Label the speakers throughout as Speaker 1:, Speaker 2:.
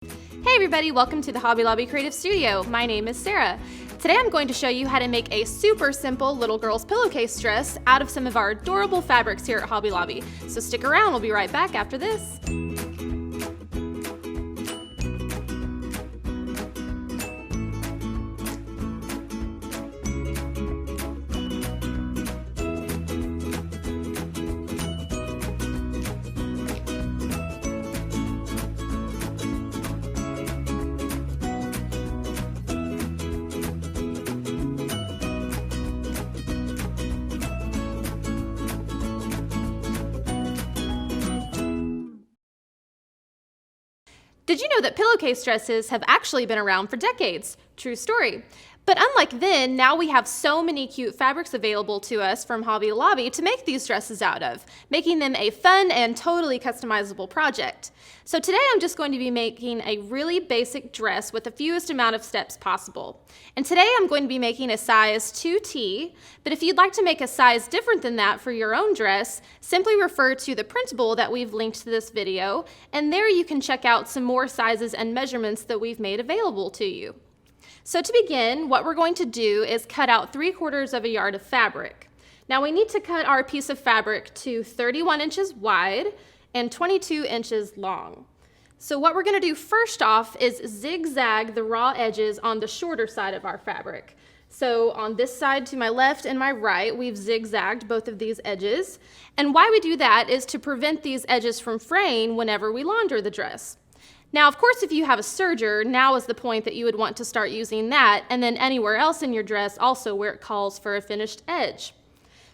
Speaker 1: Hey everybody, welcome to the Hobby Lobby Creative Studio. My name is Sarah. Today I'm going to show you how to make a super simple little girl's pillowcase dress out of some of our adorable fabrics here at Hobby Lobby. So stick around, we'll be right back after this. Did you know that pillowcase dresses have actually been around for decades? True story. But unlike then, now we have so many cute fabrics available to us from Hobby Lobby to make these dresses out of, making them a fun and totally customizable project. So today I'm just going to be making a really basic dress with the fewest amount of steps possible. And today I'm going to be making a size 2T, but if you'd like to make a size different than that for your own dress, simply refer to the printable that we've linked to this video, and there you can check out some more sizes and measurements that we've made available to you. So to begin, what we're going to do is cut out 3/4 of a yard of fabric. Now we need to cut our piece of fabric to 31 inches wide and 22 inches long. So what we're going to do first off is zigzag the raw edges on the shorter side of our fabric. So on this side to my left and my right, we've zigzagged both of these edges. And why we do that is to prevent these edges from fraying whenever we launder the dress. Now, of course, if you have a serger, now is the point that you would want to start using that, and then anywhere else in your dress also where it calls for a finished edge.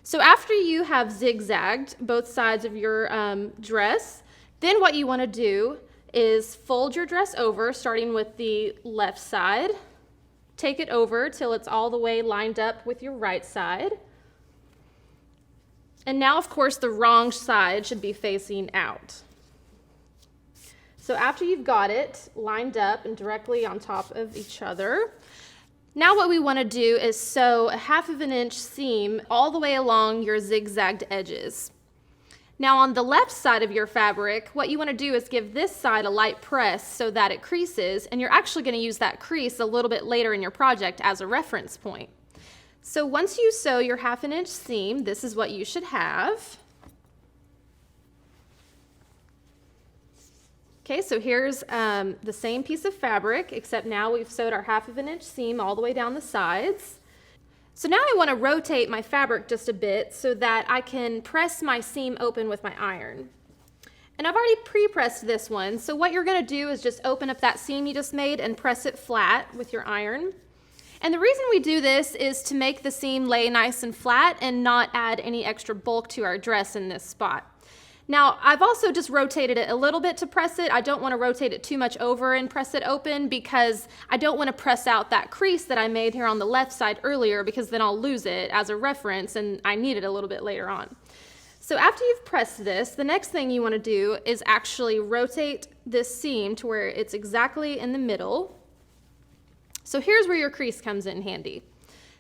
Speaker 1: So after you have zigzagged both sides of your dress, then what you want to do is fold your dress over, starting with the left side. Take it over till it's all the way lined up with your right side. And now, of course, the wrong side should be facing out. So after you've got it lined up and directly on top of each other, now what we want to do is sew a 1/2 inch seam all the way along your zigzagged edges. Now on the left side of your fabric, what you want to do is give this side a light press so that it creases, and you're actually going to use that crease a little bit later in your project as a reference point. So once you sew your 1/2 inch seam, this is what you should have. Okay, so here's the same piece of fabric, except now we've sewed our 1/2 inch seam all the way down the sides. So now I want to rotate my fabric just a bit so that I can press my seam open with my iron. And I've already pre-pressed this one, so what you're going to do is just open up that seam you just made and press it flat with your iron. And the reason we do this is to make the seam lay nice and flat and not add any extra bulk to our dress in this spot. Now, I've also just rotated it a little bit to press it. I don't want to rotate it too much over and press it open because I don't want to press out that crease that I made here on the left side earlier, because then I'll lose it as a reference and I need it a little bit later on. So after you've pressed this, the next thing you want to do is actually rotate this seam to where it's exactly in the middle. So here's where your crease comes in handy.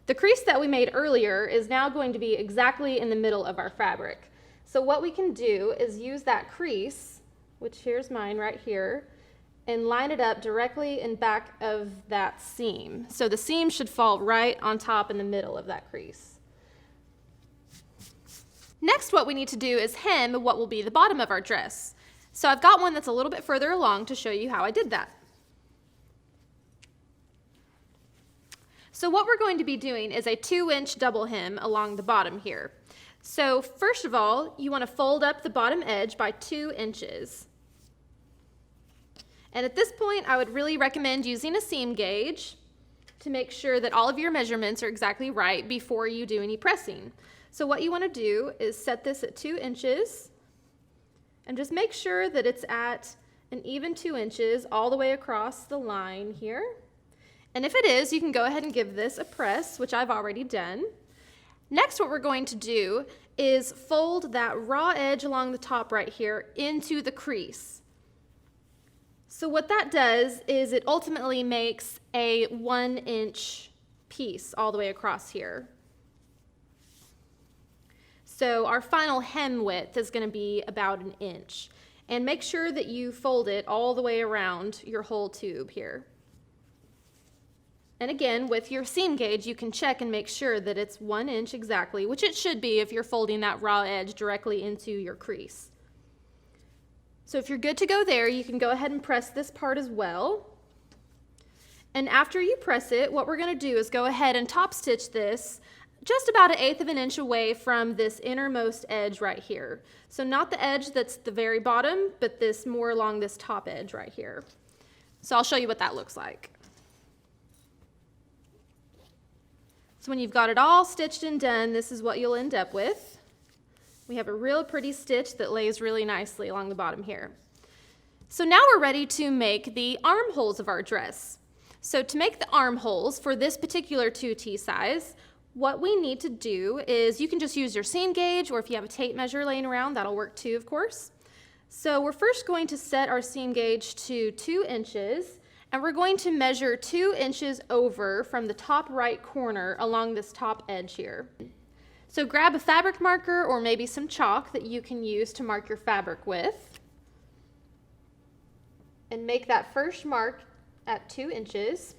Speaker 1: The crease that we made earlier is now going to be exactly in the middle of our fabric. So what we can do is use that crease, which here's mine right here, and line it up directly in back of that seam. So the seam should fall right on top in the middle of that crease. Next, what we need to do is hem what will be the bottom of our dress. So I've got one that's a little bit further along to show you how I did that. So what we're going to be doing is a 2-inch double hem along the bottom here. So first of all, you want to fold up the bottom edge by 2 inches. And at this point, I would really recommend using a seam gauge to make sure that all of your measurements are exactly right before you do any pressing. So what you want to do is set this at 2 inches and just make sure that it's at an even 2 inches all the way across the line here. And if it is, you can go ahead and give this a press, which I've already done. Next, what we're going to do is fold that raw edge along the top right here into the crease. So what that does is it ultimately makes a 1-inch piece all the way across here. So our final hem width is going to be about 1 inch. And make sure that you fold it all the way around your whole tube here. And again, with your seam gauge, you can check and make sure that it's 1 inch exactly, which it should be if you're folding that raw edge directly into your crease. So if you're good to go there, you can go ahead and press this part as well. And after you press it, what we're going to do is go ahead and top stitch this just about 1/8 of an inch away from this innermost edge right here. So not the edge that's the very bottom, but this more along this top edge right here. So I'll show you what that looks like. So when you've got it all stitched and done, this is what you'll end up with. We have a real pretty stitch that lays really nicely along the bottom here. So now we're ready to make the armholes of our dress. So to make the armholes for this particular 2T size, what we need to do is, you can just use your seam gauge, or if you have a tape measure laying around, that'll work too, of course. So we're first going to set our seam gauge to 2 inches. And we're going to measure 2 inches over from the top right corner along this top edge here. So grab a fabric marker or maybe some chalk that you can use to mark your fabric with. And make that first mark at 2 inches.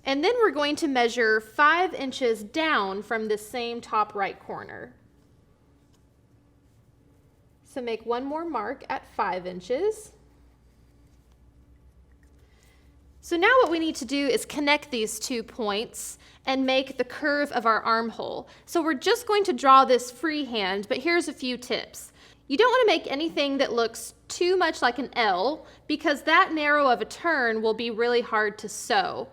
Speaker 1: And then we're going to measure 5 inches down from the same top right corner. So make one more mark at 5 inches. So now what we need to do is connect these 2 points and make the curve of our armhole. So we're just going to draw this freehand, but here's a few tips. You don't want to make anything that looks too much like an L, because that narrow of a turn will be really hard to sew.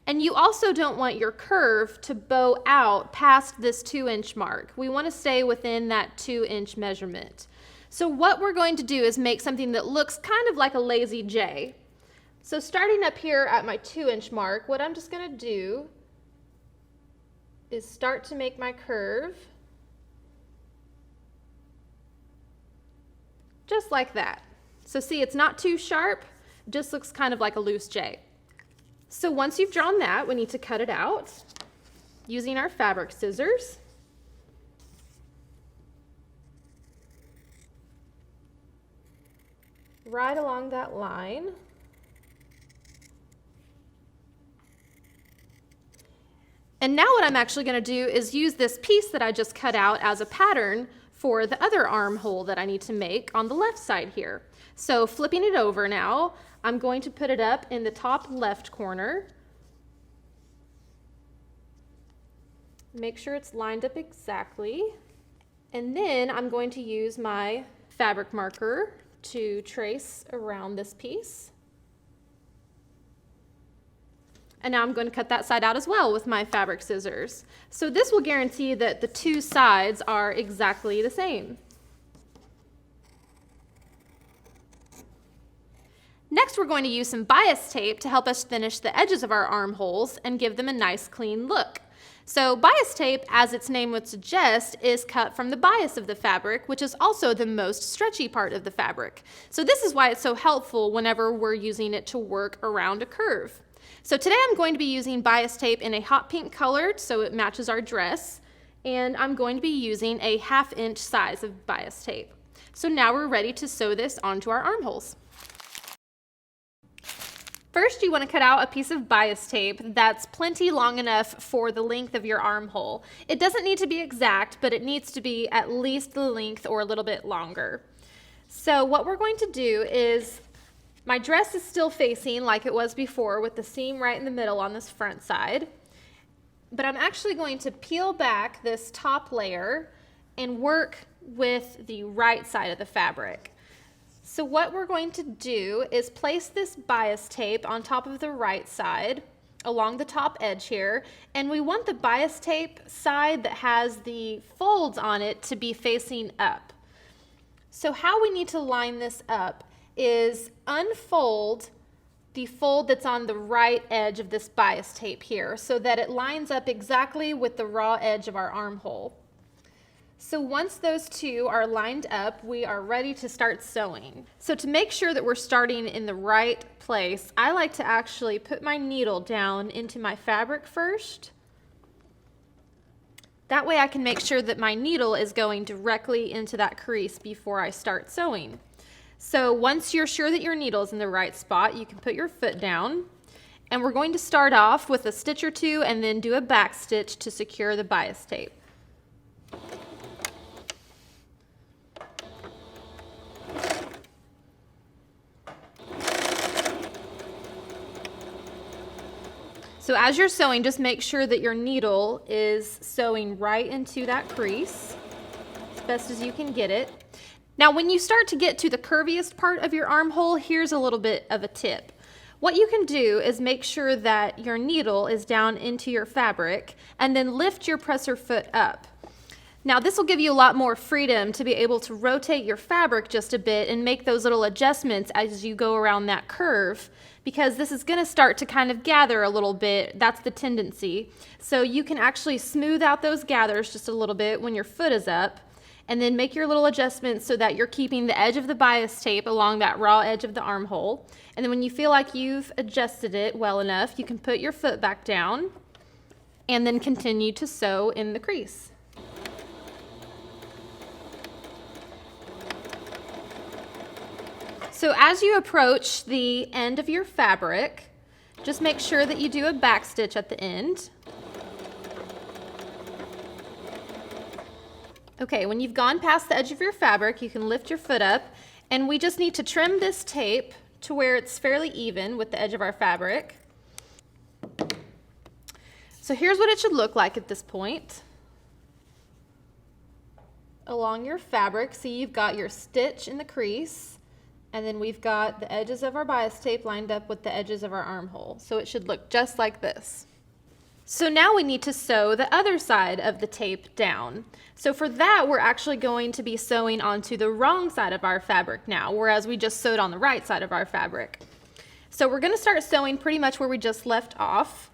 Speaker 1: And you also don't want your curve to bow out past this 2-inch mark. We want to stay within that 2-inch measurement. So what we're going to do is make something that looks kind of like a lazy J. So starting up here at my 2-inch mark, what I'm just going to do is start to make my curve just like that. So see, it's not too sharp, it just looks kind of like a loose J. So once you've drawn that, we need to cut it out using our fabric scissors. Right along that line. And now what I'm actually going to do is use this piece that I just cut out as a pattern for the other armhole that I need to make on the left side here. So flipping it over now, I'm going to put it up in the top left corner. Make sure it's lined up exactly. And then I'm going to use my fabric marker to trace around this piece. And now I'm going to cut that side out as well with my fabric scissors. So this will guarantee that the 2 sides are exactly the same. Next, we're going to use some bias tape to help us finish the edges of our armholes and give them a nice clean look. So bias tape, as its name would suggest, is cut from the bias of the fabric, which is also the most stretchy part of the fabric. So this is why it's so helpful whenever we're using it to work around a curve. So today I'm going to be using bias tape in a hot pink color so it matches our dress, and I'm going to be using a 1/2 inch size of bias tape. So now we're ready to sew this onto our armholes. First, you want to cut out a piece of bias tape that's plenty long enough for the length of your armhole. It doesn't need to be exact, but it needs to be at least the length or a little bit longer. So what we're going to do is, my dress is still facing like it was before with the seam right in the middle on this front side, but I'm actually going to peel back this top layer and work with the right side of the fabric. So what we're going to do is place this bias tape on top of the right side along the top edge here, and we want the bias tape side that has the folds on it to be facing up. So how we need to line this up is unfold the fold that's on the right edge of this bias tape here so that it lines up exactly with the raw edge of our armhole. So once those two are lined up, we are ready to start sewing. So to make sure that we're starting in the right place, I like to actually put my needle down into my fabric first. That way I can make sure that my needle is going directly into that crease before I start sewing. So once you're sure that your needle is in the right spot, you can put your foot down. And we're going to start off with a stitch or two and then do a back stitch to secure the bias tape. So as you're sewing, just make sure that your needle is sewing right into that crease as best as you can get it. Now when you start to get to the curviest part of your armhole, here's a little bit of a tip. What you can do is make sure that your needle is down into your fabric and then lift your presser foot up. Now this will give you a lot more freedom to be able to rotate your fabric just a bit and make those little adjustments as you go around that curve, because this is going to start to kind of gather a little bit. That's the tendency. So you can actually smooth out those gathers just a little bit when your foot is up, and then make your little adjustments so that you're keeping the edge of the bias tape along that raw edge of the armhole. And then when you feel like you've adjusted it well enough, you can put your foot back down and then continue to sew in the crease. So as you approach the end of your fabric, just make sure that you do a back stitch at the end. Okay, when you've gone past the edge of your fabric, you can lift your foot up, and we just need to trim this tape to where it's fairly even with the edge of our fabric. So here's what it should look like at this point. Along your fabric, see, you've got your stitch in the crease, and then we've got the edges of our bias tape lined up with the edges of our armhole. So it should look just like this. So now we need to sew the other side of the tape down. So for that, we're actually going to be sewing onto the wrong side of our fabric now, whereas we just sewed on the right side of our fabric. So we're going to start sewing pretty much where we just left off.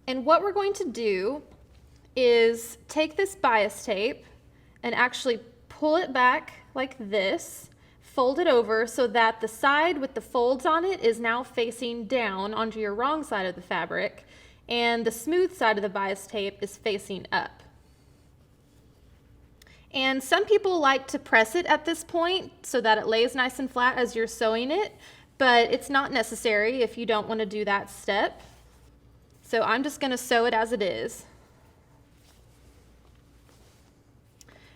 Speaker 1: And what we're going to do is take this bias tape and actually pull it back like this, fold it over so that the side with the folds on it is now facing down onto your wrong side of the fabric, and the smooth side of the bias tape is facing up. And some people like to press it at this point so that it lays nice and flat as you're sewing it, but it's not necessary if you don't want to do that step. So I'm just going to sew it as it is.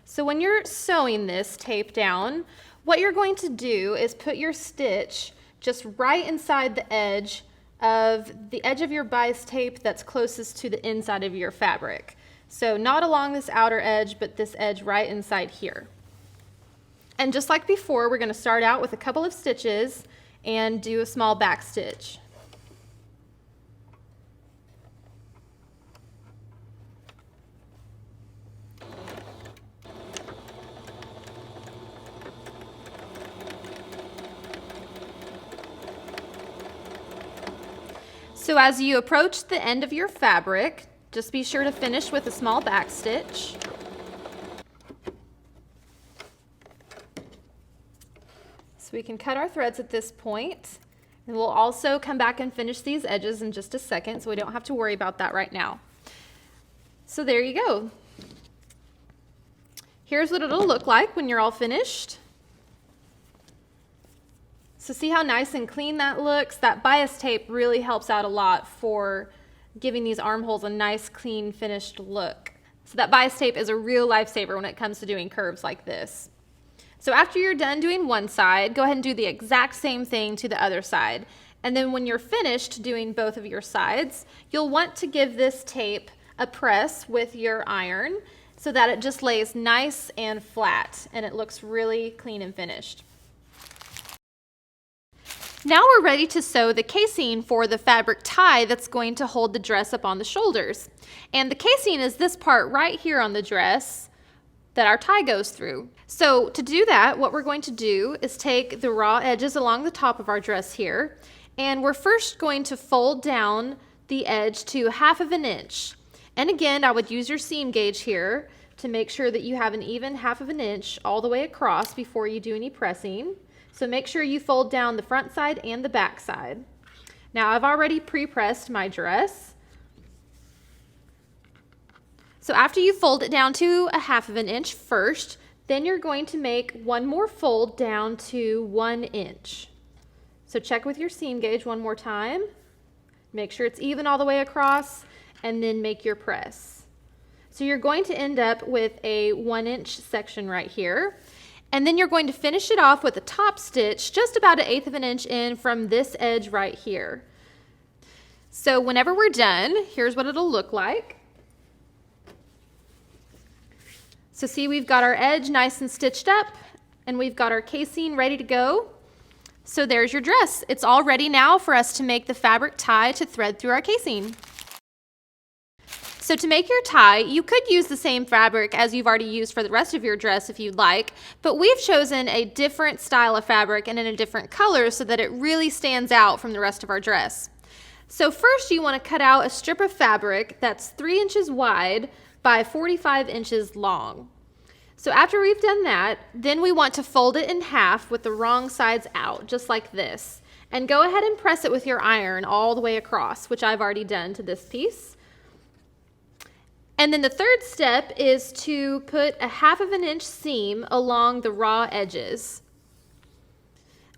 Speaker 1: So when you're sewing this tape down, what you're going to do is put your stitch just right inside the edge of your bias tape that's closest to the inside of your fabric. So not along this outer edge, but this edge right inside here. And just like before, we're going to start out with a couple of stitches and do a small back stitch. So as you approach the end of your fabric, just be sure to finish with a small back stitch. So we can cut our threads at this point, and we'll also come back and finish these edges in just a second, so we don't have to worry about that right now. So there you go. Here's what it'll look like when you're all finished. So see how nice and clean that looks? That bias tape really helps out a lot for giving these armholes a nice, clean, finished look. So that bias tape is a real lifesaver when it comes to doing curves like this. So after you're done doing one side, go ahead and do the exact same thing to the other side. And then when you're finished doing both of your sides, you'll want to give this tape a press with your iron so that it just lays nice and flat and it looks really clean and finished. Now we're ready to sew the casing for the fabric tie that's going to hold the dress up on the shoulders. And the casing is this part right here on the dress that our tie goes through. So to do that, what we're going to do is take the raw edges along the top of our dress here, and we're first going to fold down the edge to 1/2 inch. And again, I would use your seam gauge here to make sure that you have an even 1/2 inch all the way across before you do any pressing. So make sure you fold down the front side and the back side. Now I've already pre-pressed my dress. So after you fold it down to 1/2 inch first, Then you're going to make one more fold down to 1 inch. So check with your seam gauge one more time. Make sure it's even all the way across, and then make your press. So you're going to end up with a 1 inch section right here. And then you're going to finish it off with a top stitch just about 1/8 of an inch in from this edge right here. So whenever we're done, here's what it'll look like. So see, we've got our edge nice and stitched up, and we've got our casing ready to go. So there's your dress. It's all ready now for us to make the fabric tie to thread through our casing. So to make your tie, you could use the same fabric as you've already used for the rest of your dress if you'd like, but we've chosen a different style of fabric and in a different color so that it really stands out from the rest of our dress. So first you want to cut out a strip of fabric that's 3 inches wide by 45 inches long. So after we've done that, then we want to fold it in half with the wrong sides out, just like this. And go ahead and press it with your iron all the way across, which I've already done to this piece. And then the third step is to put a 1/2 of an inch seam along the raw edges,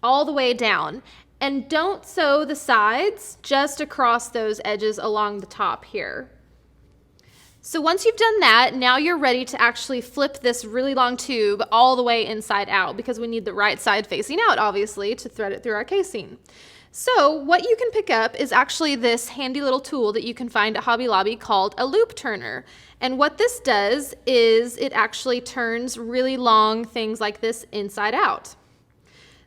Speaker 1: all the way down. And don't sew the sides, just across those edges along the top here. So once you've done that, now you're ready to actually flip this really long tube all the way inside out, because we need the right side facing out, obviously, to thread it through our casing. So what you can pick up is actually this handy little tool that you can find at Hobby Lobby called a loop turner. And what this does is it actually turns really long things like this inside out.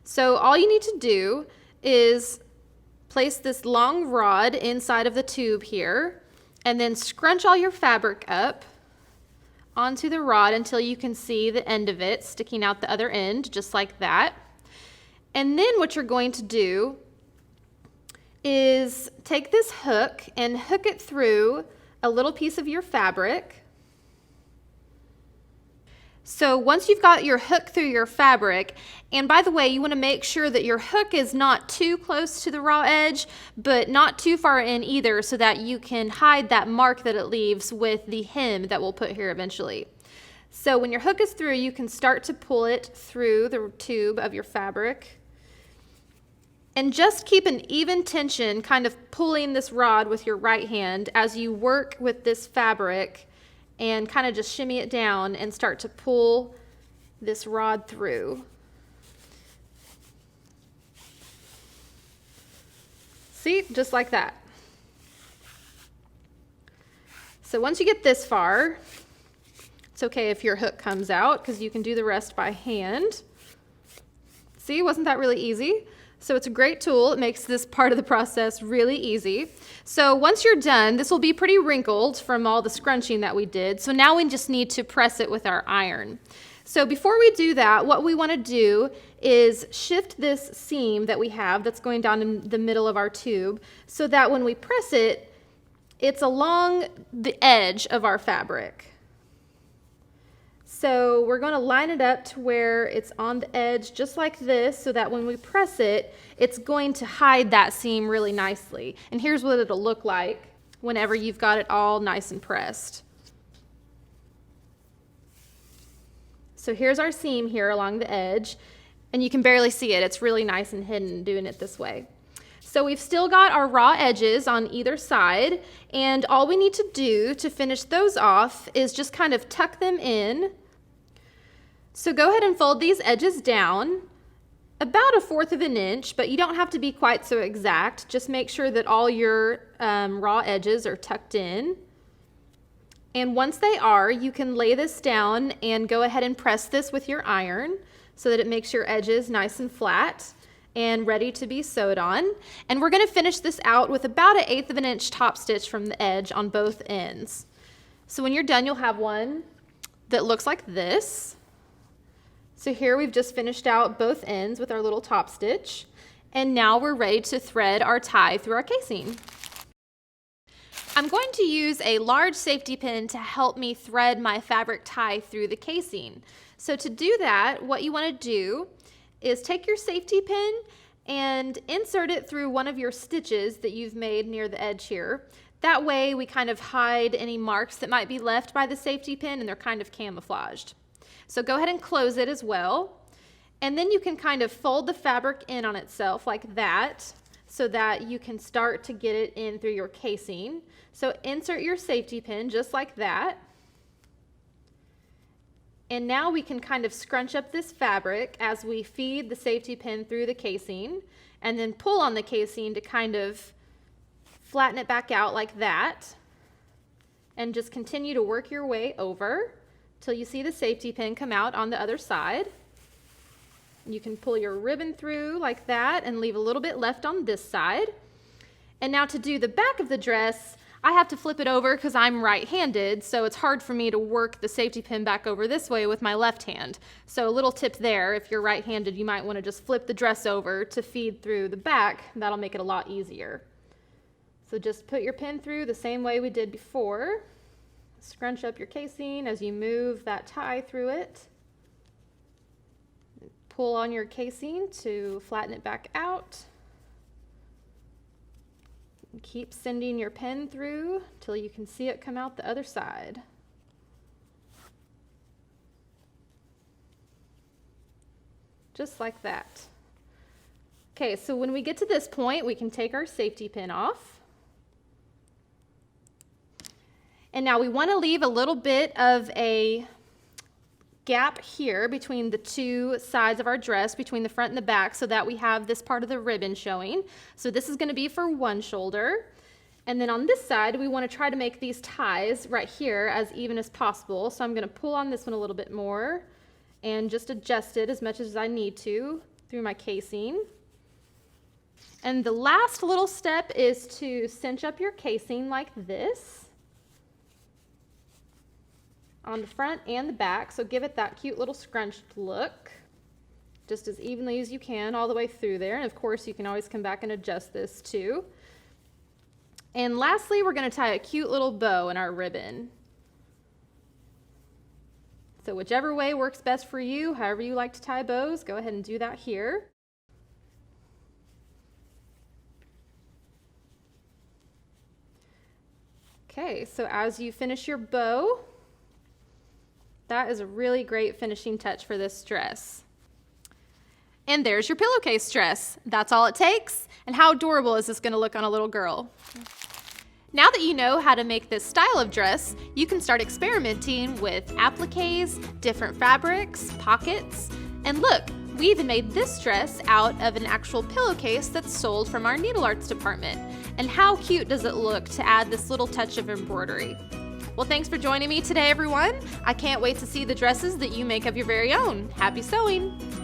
Speaker 1: So all you need to do is place this long rod inside of the tube here, and then scrunch all your fabric up onto the rod until you can see the end of it sticking out the other end, just like that. And then what you're going to do is take this hook and hook it through a little piece of your fabric. So once you've got your hook through your fabric, and by the way, you want to make sure that your hook is not too close to the raw edge, but not too far in either, so that you can hide that mark that it leaves with the hem that we'll put here eventually. So when your hook is through, you can start to pull it through the tube of your fabric. And just keep an even tension, kind of pulling this rod with your right hand as you work with this fabric, and kind of just shimmy it down and start to pull this rod through. See, just like that. So once you get this far, it's okay if your hook comes out, because you can do the rest by hand. See, wasn't that really easy? So it's a great tool. It makes this part of the process really easy. So once you're done, this will be pretty wrinkled from all the scrunching that we did. So now we just need to press it with our iron. So before we do that, what we want to do is shift this seam that we have that's going down in the middle of our tube, so that when we press it, it's along the edge of our fabric. So we're going to line it up to where it's on the edge just like this, so that when we press it, it's going to hide that seam really nicely. And here's what it'll look like whenever you've got it all nice and pressed. So here's our seam here along the edge, and you can barely see it. It's really nice and hidden doing it this way. So we've still got our raw edges on either side, and all we need to do to finish those off is just kind of tuck them in. So go ahead and fold these edges down about 1/4 of an inch, but you don't have to be quite so exact. Just make sure that all your raw edges are tucked in. And once they are, you can lay this down and go ahead and press this with your iron so that it makes your edges nice and flat and ready to be sewed on. And we're going to finish this out with about 1/8 of an inch top stitch from the edge on both ends. So when you're done, you'll have one that looks like this. So here we've just finished out both ends with our little top stitch, and now we're ready to thread our tie through our casing. I'm going to use a large safety pin to help me thread my fabric tie through the casing. So to do that, what you want to do is take your safety pin and insert it through one of your stitches that you've made near the edge here. That way we kind of hide any marks that might be left by the safety pin, and they're kind of camouflaged. So go ahead and close it as well. And then you can kind of fold the fabric in on itself like that so that you can start to get it in through your casing. So insert your safety pin just like that. And now we can kind of scrunch up this fabric as we feed the safety pin through the casing, and then pull on the casing to kind of flatten it back out like that. And just continue to work your way over till you see the safety pin come out on the other side. You can pull your ribbon through like that and leave a little bit left on this side. And now to do the back of the dress, I have to flip it over because I'm right-handed, so it's hard for me to work the safety pin back over this way with my left hand. So a little tip there, if you're right-handed, you might want to just flip the dress over to feed through the back. That'll make it a lot easier. So just put your pin through the same way we did before. Scrunch up your casing as you move that tie through it. Pull on your casing to flatten it back out. Keep sending your pin through till you can see it come out the other side. Just like that. Okay, so when we get to this point, we can take our safety pin off. And now we want to leave a little bit of a gap here between the two sides of our dress, between the front and the back, so that we have this part of the ribbon showing. So this is going to be for one shoulder. And then on this side, we want to try to make these ties right here as even as possible. So I'm going to pull on this one a little bit more and just adjust it as much as I need to through my casing. And the last little step is to cinch up your casing like this on the front and the back, so give it that cute little scrunched look, just as evenly as you can all the way through there. And of course, you can always come back and adjust this too. And lastly, we're going to tie a cute little bow in our ribbon. So whichever way works best for you, however you like to tie bows, go ahead and do that here. Okay, so as you finish your bow, that is a really great finishing touch for this dress. And there's your pillowcase dress. That's all it takes. And how adorable is this going to look on a little girl? Now that you know how to make this style of dress, you can start experimenting with appliques, different fabrics, pockets, and look, we even made this dress out of an actual pillowcase that's sold from our needle arts department. And how cute does it look to add this little touch of embroidery? Well, thanks for joining me today, everyone. I can't wait to see the dresses that you make of your very own. Happy sewing!